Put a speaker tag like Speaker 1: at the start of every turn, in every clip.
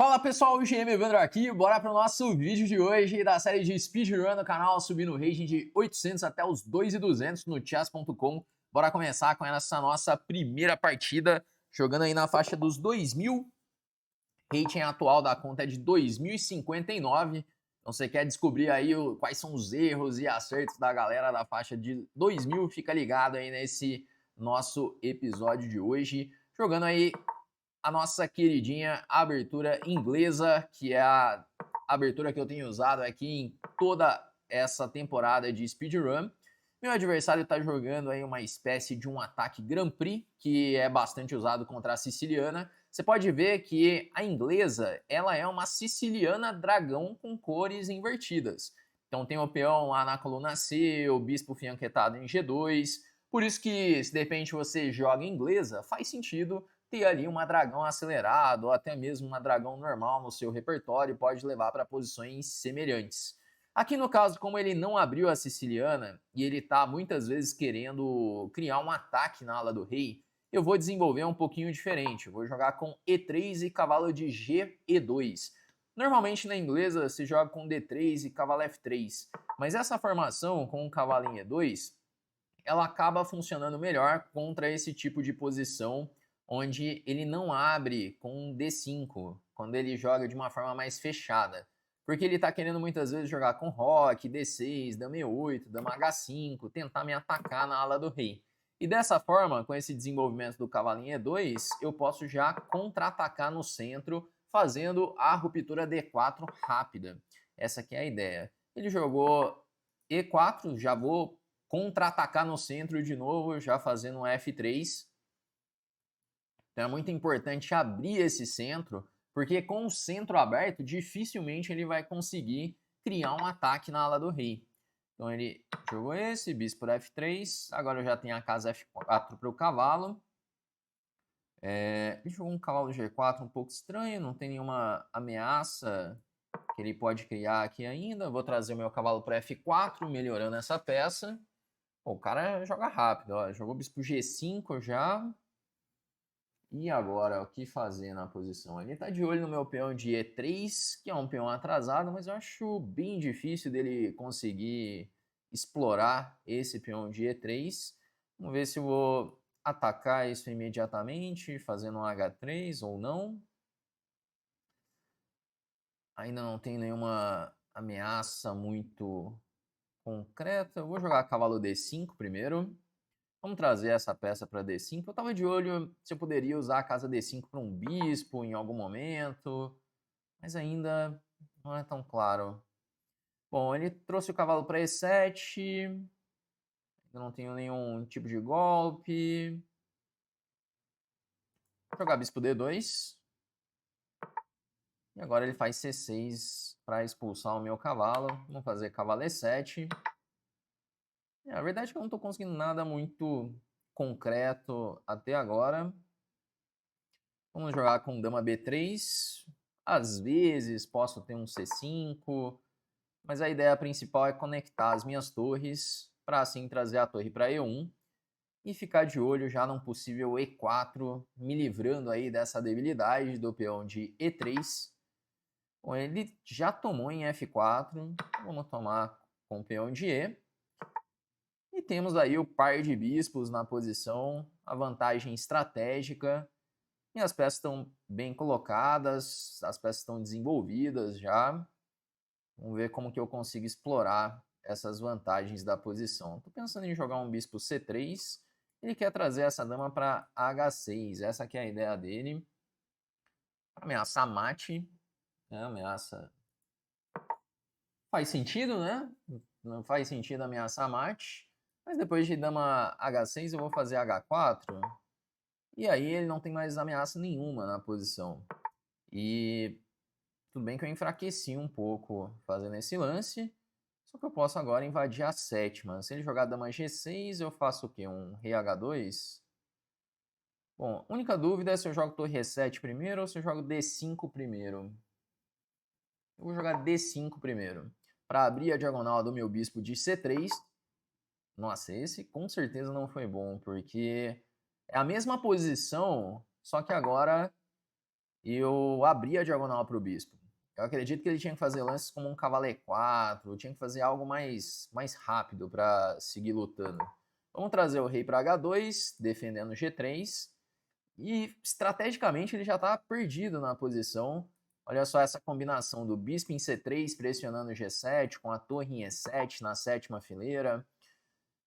Speaker 1: Fala pessoal, o GM Evandro aqui, bora para o nosso vídeo de hoje da série de speedrun no canal, subindo o rating de 800 até os 2.200 no chess.com. Bora começar com essa nossa primeira partida, jogando aí na faixa dos 2.000. Rating atual da conta é de 2.059. Então você quer descobrir aí quais são os erros e acertos da galera da faixa de 2.000, fica ligado aí nesse nosso episódio de hoje. Jogando aí a nossa queridinha abertura inglesa, que é a abertura que eu tenho usado aqui em toda essa temporada de speedrun. Meu adversário está jogando aí uma espécie de um ataque Grand Prix, que é bastante usado contra a siciliana. Você pode ver que a inglesa, ela é uma siciliana dragão com cores invertidas. Então tem o peão lá na coluna C, o bispo fianquetado em G2. Por isso que, se de repente você joga inglesa, faz sentido ter ali uma dragão acelerado ou até mesmo uma dragão normal no seu repertório, pode levar para posições semelhantes. Aqui no caso, como ele não abriu a siciliana e ele está muitas vezes querendo criar um ataque na ala do rei, eu vou desenvolver um pouquinho diferente. Eu vou jogar com E3 e cavalo de G, E2. Normalmente na inglesa se joga com D3 e cavalo F3, mas essa formação com o cavalo em E2, ela acaba funcionando melhor contra esse tipo de posição onde ele não abre com D5, quando ele joga de uma forma mais fechada. Porque ele está querendo muitas vezes jogar com roque, D6, dama E8, dama H5, tentar me atacar na ala do rei. E dessa forma, com esse desenvolvimento do cavalinho E2, eu posso já contra-atacar no centro, fazendo a ruptura D4 rápida. Essa aqui é a ideia. Ele jogou E4, já vou contra-atacar no centro de novo, já fazendo um F3. Então é muito importante abrir esse centro, porque com o centro aberto, dificilmente ele vai conseguir criar um ataque na ala do rei. Então ele jogou esse, bispo por F3, agora eu já tenho a casa F4 para o cavalo. Ele jogou um cavalo G4 um pouco estranho, não tem nenhuma ameaça que ele pode criar aqui ainda. Vou trazer o meu cavalo para F4, melhorando essa peça. Pô, o cara joga rápido, ó. Jogou bispo G5 já. E agora, o que fazer na posição? Ele tá de olho no meu peão de E3, que é um peão atrasado, mas eu acho bem difícil dele conseguir explorar esse peão de E3. Vamos ver se eu vou atacar isso imediatamente, fazendo um H3 ou não. Ainda não tem nenhuma ameaça muito concreta. Eu vou jogar cavalo D5 primeiro. Vamos trazer essa peça para D5. Eu estava de olho se eu poderia usar a casa D5 para um bispo em algum momento, mas ainda não é tão claro. Bom, ele trouxe o cavalo para E7. Eu não tenho nenhum tipo de golpe. Vou jogar bispo D2. E agora ele faz C6 para expulsar o meu cavalo. Vamos fazer cavalo E7. A verdade é que eu não estou conseguindo nada muito concreto até agora. Vamos jogar com dama B3. Às vezes posso ter um C5, mas a ideia principal é conectar as minhas torres para assim trazer a torre para E1 e ficar de olho já num possível E4, me livrando aí dessa debilidade do peão de E3. Bom, ele já tomou em F4, vamos tomar com o peão de E. E temos aí o par de bispos na posição, a vantagem estratégica. E as peças estão bem colocadas, as peças estão desenvolvidas já. Vamos ver como que eu consigo explorar essas vantagens da posição. Estou pensando em jogar um bispo C3. Ele quer trazer essa dama para H6. Essa aqui é a ideia dele. Ameaçar mate. Ameaça... Faz sentido, né? Não faz sentido ameaçar mate. Mas depois de dama H6 eu vou fazer H4. E aí ele não tem mais ameaça nenhuma na posição. E tudo bem que eu enfraqueci um pouco fazendo esse lance. Só que eu posso agora invadir a sétima. Se ele jogar dama G6, eu faço o quê? Um rei H2? Bom, única dúvida é se eu jogo torre E7 primeiro ou se eu jogo D5 primeiro. Eu vou jogar D5 primeiro. Para abrir a diagonal do meu bispo de C3. Nossa, esse com certeza não foi bom, porque é a mesma posição, só que agora e eu abri a diagonal para o bispo. Eu acredito que ele tinha que fazer lances como um cavalo E4, tinha que fazer algo mais rápido para seguir lutando. Vamos trazer o rei para H2, defendendo G3. E estrategicamente ele já está perdido na posição. Olha só essa combinação do bispo em C3 pressionando G7, com a torre em E7 na sétima fileira.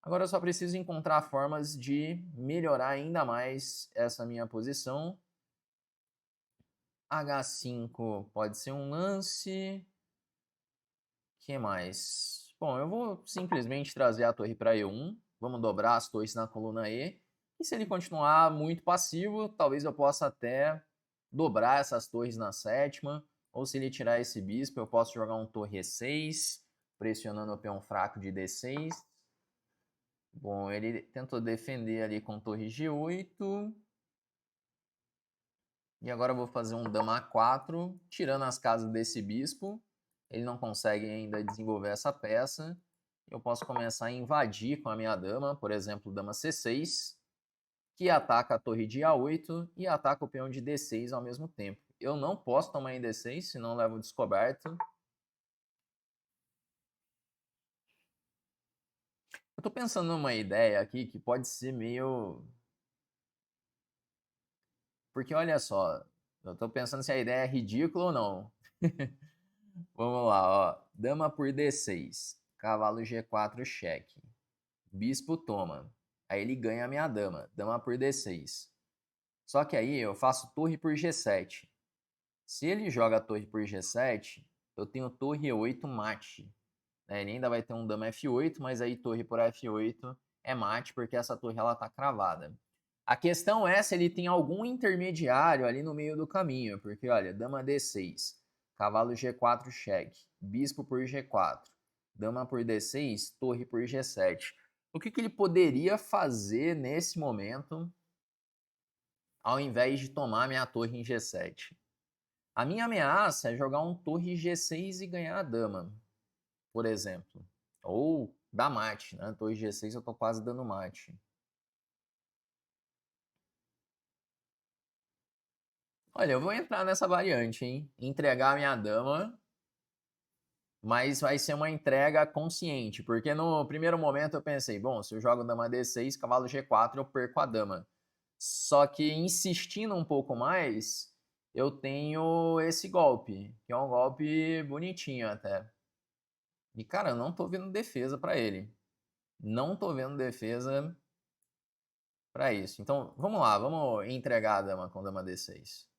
Speaker 1: Agora eu só preciso encontrar formas de melhorar ainda mais essa minha posição. H5 pode ser um lance. O que mais? Bom, eu vou simplesmente trazer a torre para E1. Vamos dobrar as torres na coluna E. E se ele continuar muito passivo, talvez eu possa até dobrar essas torres na sétima. Ou se ele tirar esse bispo, eu posso jogar um torre E6, pressionando o peão fraco de D6. Bom, ele tentou defender ali com torre G8. E agora eu vou fazer um dama A4, tirando as casas desse bispo. Ele não consegue ainda desenvolver essa peça. Eu posso começar a invadir com a minha dama, por exemplo, dama C6, que ataca a torre de A8 e ataca o peão de D6 ao mesmo tempo. Eu não posso tomar em D6, senão eu levo descoberto. Eu tô pensando numa ideia aqui que pode ser meio... Porque olha só, eu tô pensando se a ideia é ridícula ou não. Vamos lá, ó. Dama por D6. Cavalo G4, cheque. Bispo toma. Aí ele ganha a minha dama. Dama por D6. Só que aí eu faço torre por G7. Se ele joga a torre por G7, eu tenho torre E8 mate. Ele ainda vai ter um dama F8, mas aí torre por F8 é mate, porque essa torre ela tá cravada. A questão é se ele tem algum intermediário ali no meio do caminho, porque olha, dama D6, cavalo G4 cheque, bispo por G4, dama por D6, torre por G7. O que ele poderia fazer nesse momento ao invés de tomar minha torre em G7? A minha ameaça é jogar um torre G6 e ganhar a dama, por exemplo. Ou dar mate, né? Torre G6 eu tô quase dando mate. Olha, eu vou entrar nessa variante, hein? Entregar a minha dama, mas vai ser uma entrega consciente, porque no primeiro momento eu pensei, bom, se eu jogo dama D6, cavalo G4, eu perco a dama. Só que insistindo um pouco mais, eu tenho esse golpe, que é um golpe bonitinho até. E cara, eu não tô vendo defesa para ele. Não tô vendo defesa para isso. Então, vamos lá, vamos entregar a dama com dama D6.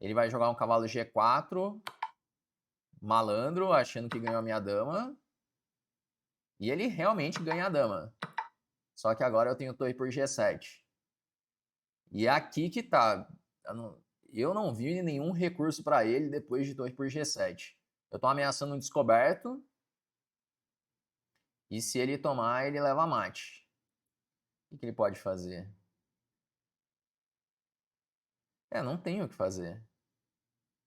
Speaker 1: Ele vai jogar um cavalo G4, malandro, achando que ganhou a minha dama. E ele realmente ganha a dama. Só que agora eu tenho torre por G7. E é aqui que tá. Eu não vi nenhum recurso para ele depois de torre por G7. Eu tô ameaçando um descoberto. E se ele tomar, ele leva mate. O que ele pode fazer? Não tem o que fazer.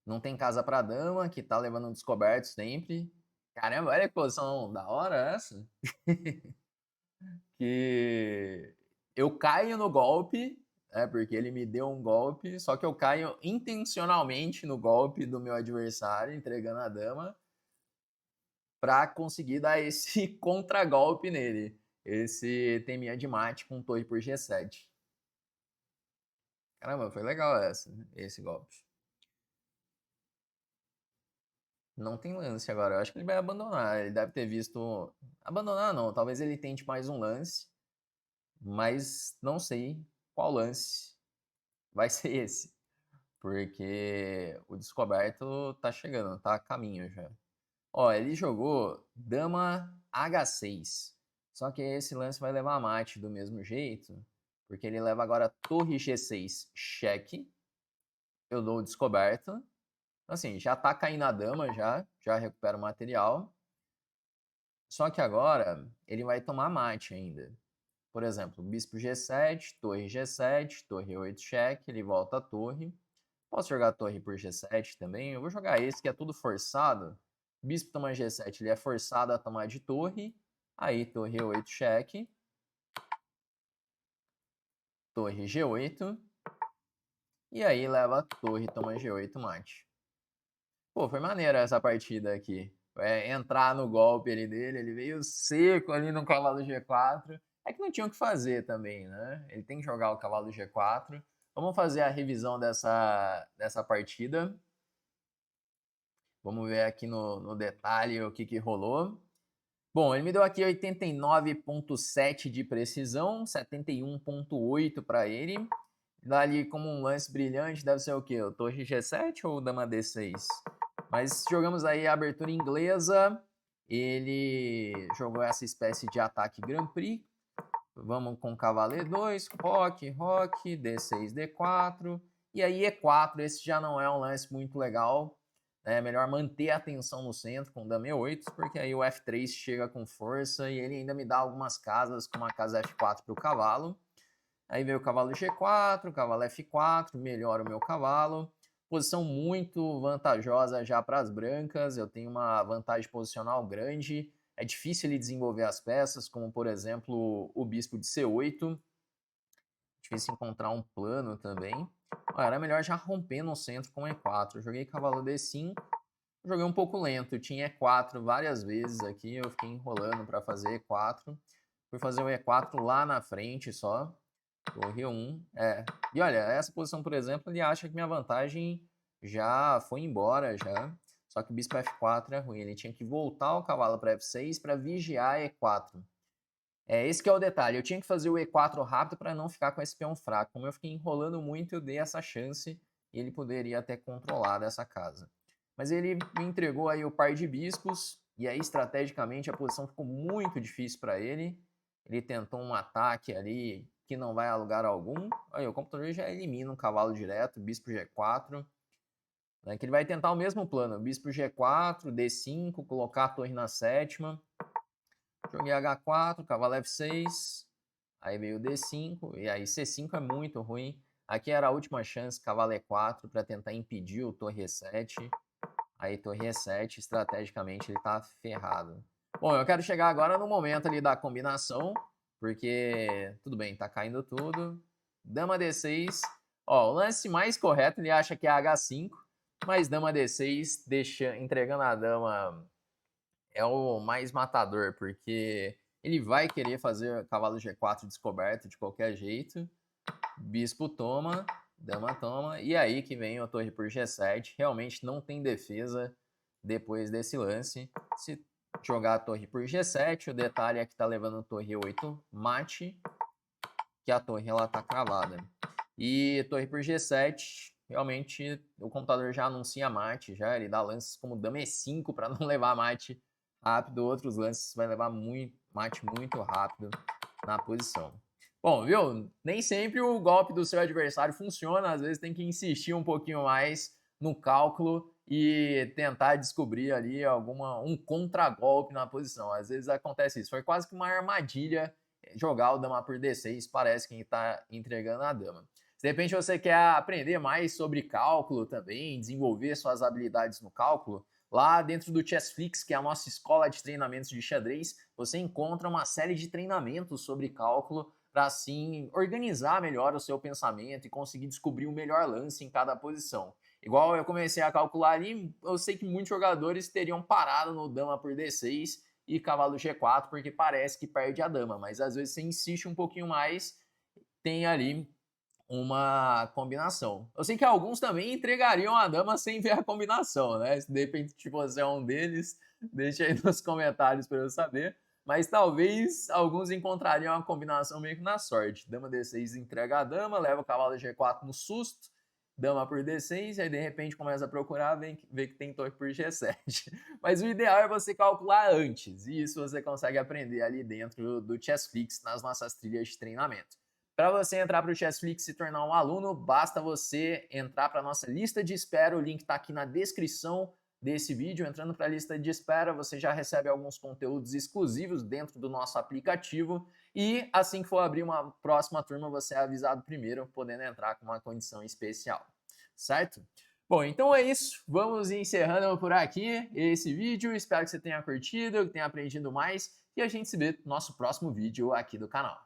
Speaker 1: Não tem casa pra dama, que tá levando um descoberto sempre. Caramba, olha que posição da hora essa. Que eu caio no golpe, porque ele me deu um golpe, só que eu caio intencionalmente no golpe do meu adversário, entregando a dama, pra conseguir dar esse contragolpe nele. Esse teminha de mate com torre por G7. Caramba, foi legal esse golpe. Não tem lance agora. Eu acho que ele vai abandonar. Ele deve ter visto. Abandonar não, talvez ele tente mais um lance. Mas não sei qual lance vai ser esse. Porque o descoberto tá chegando, tá a caminho já. Ó, ele jogou dama H6. Só que esse lance vai levar mate do mesmo jeito. Porque ele leva agora torre G6 cheque. Eu dou o descoberto. Assim, já tá caindo a dama, já recupera o material. Só que agora ele vai tomar mate ainda. Por exemplo, bispo G7, torre G7, torre 8 cheque, ele volta a torre. Posso jogar a torre por G7 também? Eu vou jogar esse que é tudo forçado. Bispo toma G7, ele é forçado a tomar de torre. Aí torre 8 cheque. Torre G8. E aí leva a torre, toma G8 mate. Pô, foi maneira essa partida aqui. Entrar no golpe ali dele, ele veio seco ali no cavalo G4. É que não tinha o que fazer também, né? Ele tem que jogar o cavalo G4. Vamos fazer a revisão dessa partida. Vamos ver aqui no detalhe o que rolou. Bom, ele me deu aqui 89,7 de precisão, 71,8 para ele. Dali como um lance brilhante, deve ser o quê? O torre G7 ou dama D6? Mas jogamos aí a abertura inglesa. Ele jogou essa espécie de ataque Grand Prix. Vamos com cavalo E2, roque, D6, D4. E aí E4, esse já não é um lance muito legal. É melhor manter a atenção no centro com dama E8, porque aí o F3 chega com força e ele ainda me dá algumas casas, como a casa F4 para o cavalo. Aí veio o cavalo G4, cavalo F4, melhora o meu cavalo. Posição muito vantajosa já para as brancas, eu tenho uma vantagem posicional grande. É difícil ele desenvolver as peças, como por exemplo o bispo de C8. Difícil encontrar um plano também. Era melhor já romper no centro com E4. Eu joguei cavalo D5, joguei um pouco lento. Eu tinha E4 várias vezes aqui, eu fiquei enrolando para fazer E4. Fui fazer o E4 lá na frente só. Torre 1, E olha, essa posição, por exemplo, ele acha que minha vantagem já foi embora, já. Só que o bispo F4 é ruim, ele tinha que voltar o cavalo para F6 para vigiar E4. Esse que é o detalhe, eu tinha que fazer o E4 rápido para não ficar com esse peão fraco. Como eu fiquei enrolando muito, eu dei essa chance e ele poderia ter controlado essa casa. Mas ele me entregou aí o par de bispos, e aí estrategicamente a posição ficou muito difícil para ele. Ele tentou um ataque ali que não vai a lugar algum. Aí o computador já elimina um cavalo direto, bispo G4. Né, que ele vai tentar o mesmo plano, bispo G4, D5, colocar a torre na sétima. Joguei H4, cavalo F6, aí veio D5, e aí C5 é muito ruim. Aqui era a última chance, cavalo E4, para tentar impedir o torre E7. Aí torre E7, estrategicamente ele tá ferrado. Bom, eu quero chegar agora no momento ali da combinação, porque tudo bem, tá caindo tudo. Dama D6, ó, o lance mais correto ele acha que é H5, mas dama D6 entregando a dama é o mais matador, porque ele vai querer fazer cavalo G4 descoberto de qualquer jeito. Bispo toma, dama toma, e aí que vem a torre por G7. Realmente não tem defesa depois desse lance. Se jogar a torre por G7, o detalhe é que tá levando a torre 8 mate, que a torre ela tá cravada. E torre por G7, realmente o computador já anuncia mate, já ele dá lances como dama E5 para não levar mate rápido, outros lances vai levar mate muito rápido na posição. Bom, viu? Nem sempre o golpe do seu adversário funciona, às vezes tem que insistir um pouquinho mais no cálculo e tentar descobrir ali um contragolpe na posição. Às vezes acontece isso. Foi quase que uma armadilha jogar o dama por D6, parece quem está entregando a dama. Se de repente você quer aprender mais sobre cálculo também, desenvolver suas habilidades no cálculo, lá dentro do Chessflix, que é a nossa escola de treinamentos de xadrez, você encontra uma série de treinamentos sobre cálculo para assim organizar melhor o seu pensamento e conseguir descobrir o melhor lance em cada posição. Igual eu comecei a calcular ali, eu sei que muitos jogadores teriam parado no dama por D6 e cavalo G4 porque parece que perde a dama, mas às vezes você insiste um pouquinho mais, tem ali uma combinação. Eu sei que alguns também entregariam a dama sem ver a combinação, né? Se de repente você é um deles, deixa aí nos comentários para eu saber. Mas talvez alguns encontrariam a combinação meio que na sorte. Dama D6 entrega a dama, leva o cavalo G4 no susto, dama por D6, aí de repente começa a procurar, vê que tem torre por G7. Mas o ideal é você calcular antes, e isso você consegue aprender ali dentro do Chessflix, nas nossas trilhas de treinamento. Para você entrar para o Chessflix e se tornar um aluno, basta você entrar para a nossa lista de espera, o link está aqui na descrição desse vídeo. Entrando para a lista de espera, você já recebe alguns conteúdos exclusivos dentro do nosso aplicativo e assim que for abrir uma próxima turma, você é avisado primeiro, podendo entrar com uma condição especial, certo? Bom, então é isso, vamos encerrando por aqui esse vídeo, espero que você tenha curtido, que tenha aprendido mais e a gente se vê no nosso próximo vídeo aqui do canal.